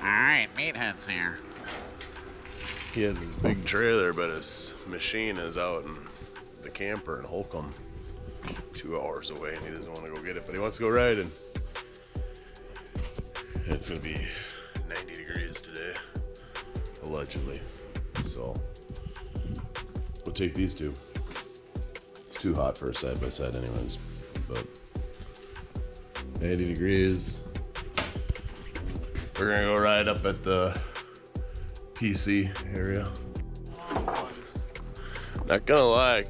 Alright, Meathead's here. He has his big trailer, but his machine is out in the camper in Holcomb, 2 hours away, and he doesn't want to go get it, but he wants to go riding. And it's going to be 90 degrees today, allegedly. So, we'll take these two. It's too hot for a side-by-side anyways, but 90 degrees. We're gonna go ride up at the PC area. Not gonna lie,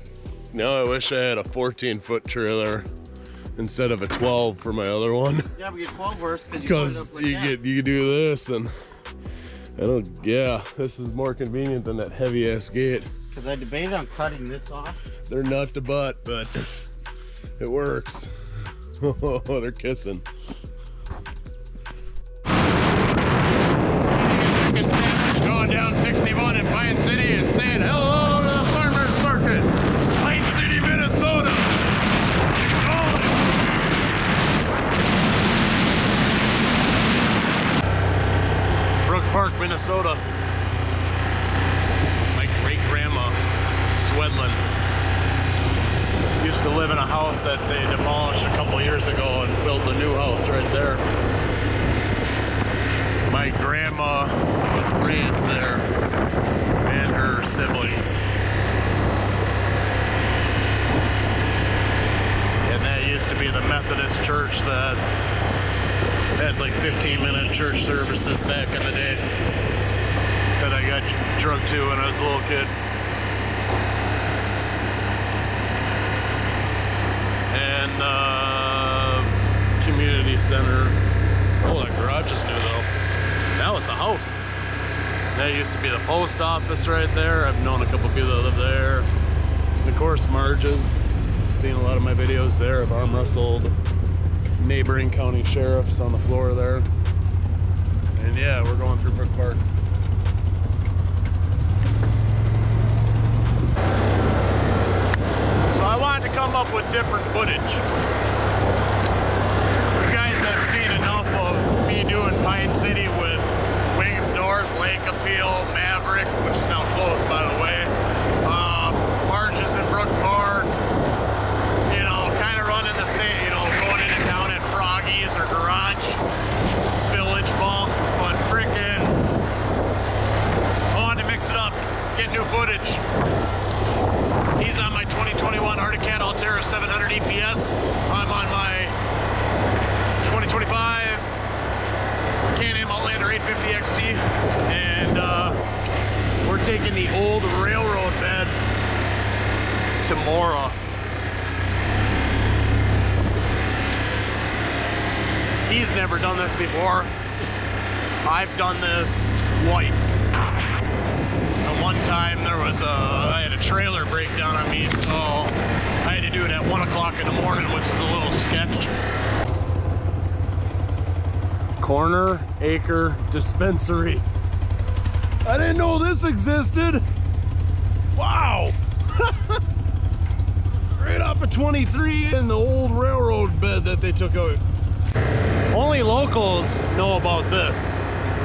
now I wish I had a 14-foot trailer instead of a 12 for my other one. Yeah, we get 12 worse because you do this, and this is more convenient than that heavy ass gate. Because I debated on cutting this off. They're nut to butt, but it works. Oh, they're kissing. Going down 61 in Pine City and saying hello to the farmers market. Pine City, Minnesota. Brook Park, Minnesota. My great-grandma, Swedlin, used to live in a house that they demolished a couple years ago and built a new house right there. My grandma was raised there, and her siblings. And that used to be the Methodist church that has like 15-minute church services back in the day that I got drunk to when I was a little kid. And community center. Oh, that garage is new though. Now it's a house. That used to be the post office right there. I've known a couple people that live there. And of course, Marge's. Seen a lot of my videos there. I've arm wrestled neighboring county sheriffs on the floor there. And yeah, we're going through Brook Park. So I wanted to come up with different footage. You guys have seen enough of me doing Pine City with Wings North, Lake Appeal, Mavericks, which is now closed by the way. Marges in Brook Park. You know, kind of running the same, you know, going into town at Froggy's or Garage, Village Mall. But freaking, I wanted to mix it up, get new footage. He's on my 2021 Arctic Cat Alterra 700 EPS. I'm on my 2025 Can-Am Outlander 850 XT, and we're taking the old railroad bed to Mora. He's never done this before. I've done this twice. And one time I had a trailer break down on me, so I had to do it at 1 o'clock in the morning, which is a little sketch. Corner Acre Dispensary. I didn't know this existed. Wow. Right off of 23 in the old railroad bed that they took out. Only locals know about this.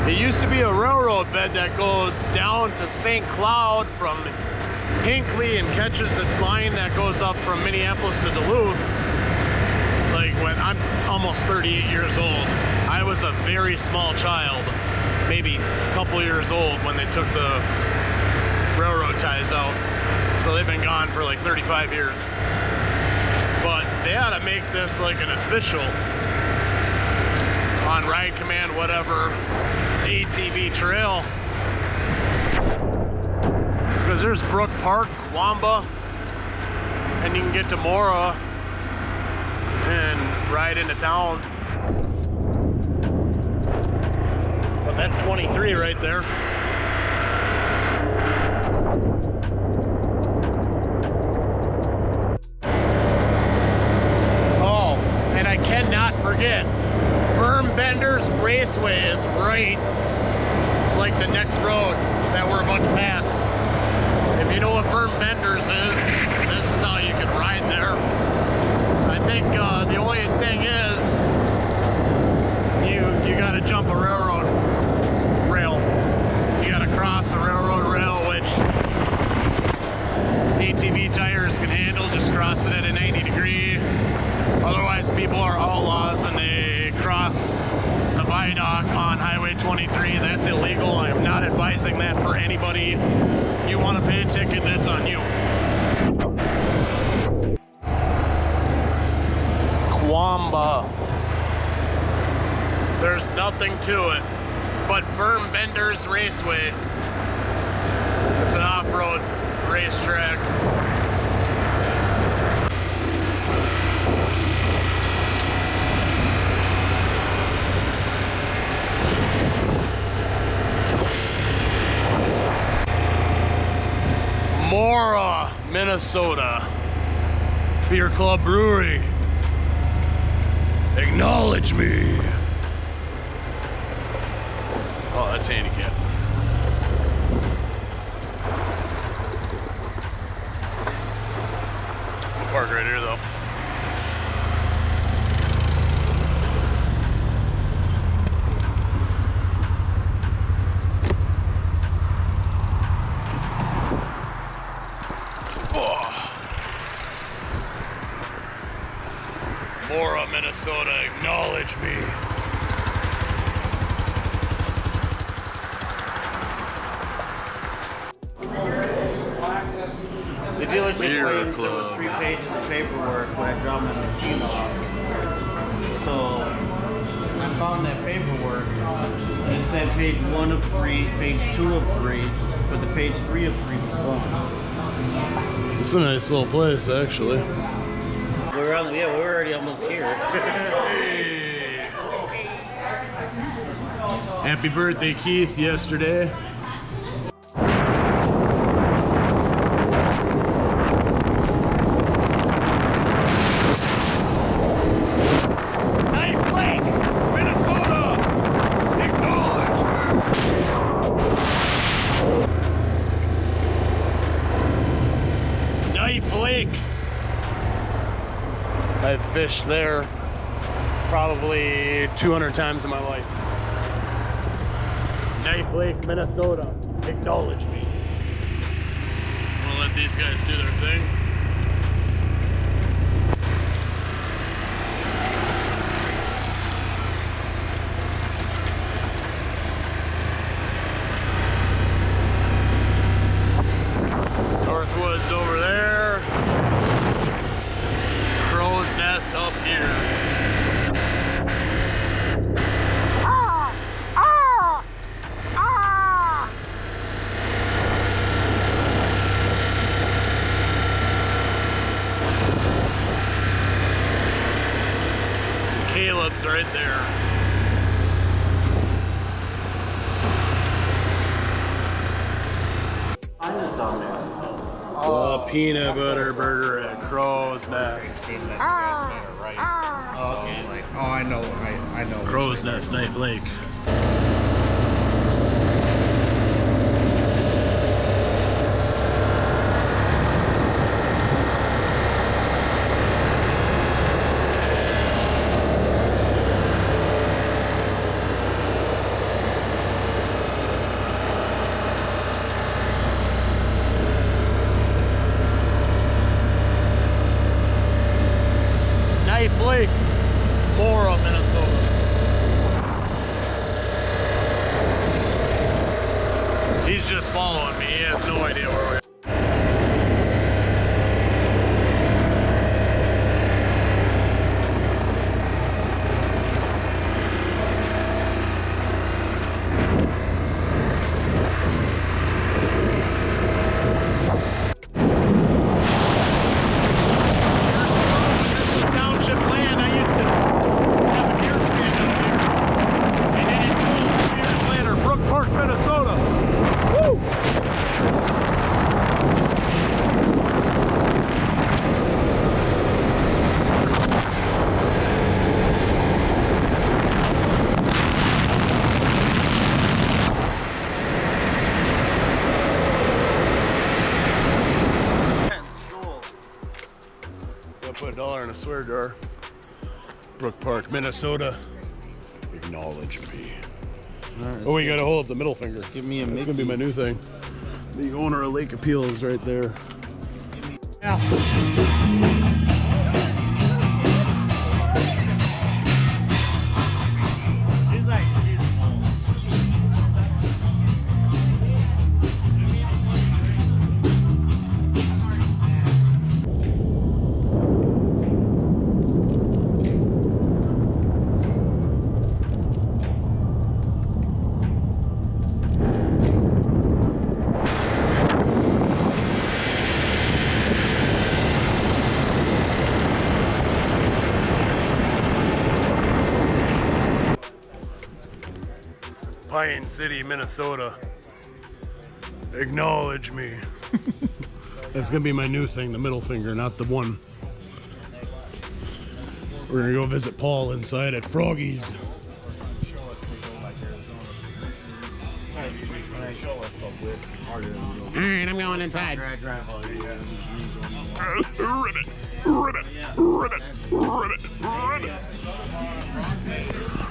It used to be a railroad bed that goes down to St. Cloud from Hinckley and catches the line that goes up from Minneapolis to Duluth. Like when I'm almost 38 years old, I was a very small child, maybe a couple years old when they took the railroad ties out. So they've been gone for like 35 years. But they ought to make this like an official on Ride Command, whatever, ATV trail. Because there's Brook Park, Wamba, and you can get to Mora and ride into town. But that's 23 right there. Oh, and I cannot forget, Berm Benders Raceway is right like the next road that we're about to pass. If you know what Berm Benders is, this is how you can ride there. I think the only thing is you gotta jump a railroad. cross it at a 90-degree. Otherwise, people are outlaws and they cross the viaduct on Highway 23. That's illegal. I am not advising that for anybody. You want to pay a ticket, that's on you. Quamba. There's nothing to it but Berm Benders Raceway. It's an off-road racetrack. Mora, Minnesota. Beerclub Brewing. Acknowledge me. Oh, that's handicap. Park right here though. Mora, Minnesota, acknowledge me. The dealership claims there Club. was 3 pages of paperwork when I dropped my machine off. So I found that paperwork and it said page 1 of 3, page 2 of 3, but the page 3 of 3 was gone. It's a nice little place, actually. We're already almost here. Happy birthday, Keith, yesterday. Knife Lake, Minnesota, acknowledge. Knife Lake. I've fished there probably 200 times in my life. Knife Lake, Minnesota, acknowledge me. I'm gonna let these guys do their thing. Northwoods over there. Crow's Nest up here. Caleb's right there. Peanut butter burger at Crow's Nest. Oh, okay. Oh, I know. I know. Crow's Nest, Knife Lake. Knife Lake, Mora, Minnesota. He's just following me. He has no idea where we are. Township land. I used to have a deer stand out here. And then it sold 2 years later, Brook Park, Minnesota. Woo! I'll put $1 in a swear jar. Brook Park, Minnesota. Acknowledge me. Oh, we gotta hold up the middle finger. Give me a That's gonna be my new thing. The owner of Lake Appeal is right there. Yeah. Pine City, Minnesota. Acknowledge me. That's gonna be my new thing, the middle finger, not the one. We're gonna go visit Paul inside at Froggy's. Alright, I'm going inside. Ribbit. Ribbit. Ribbit. Ribbit. Ribbit.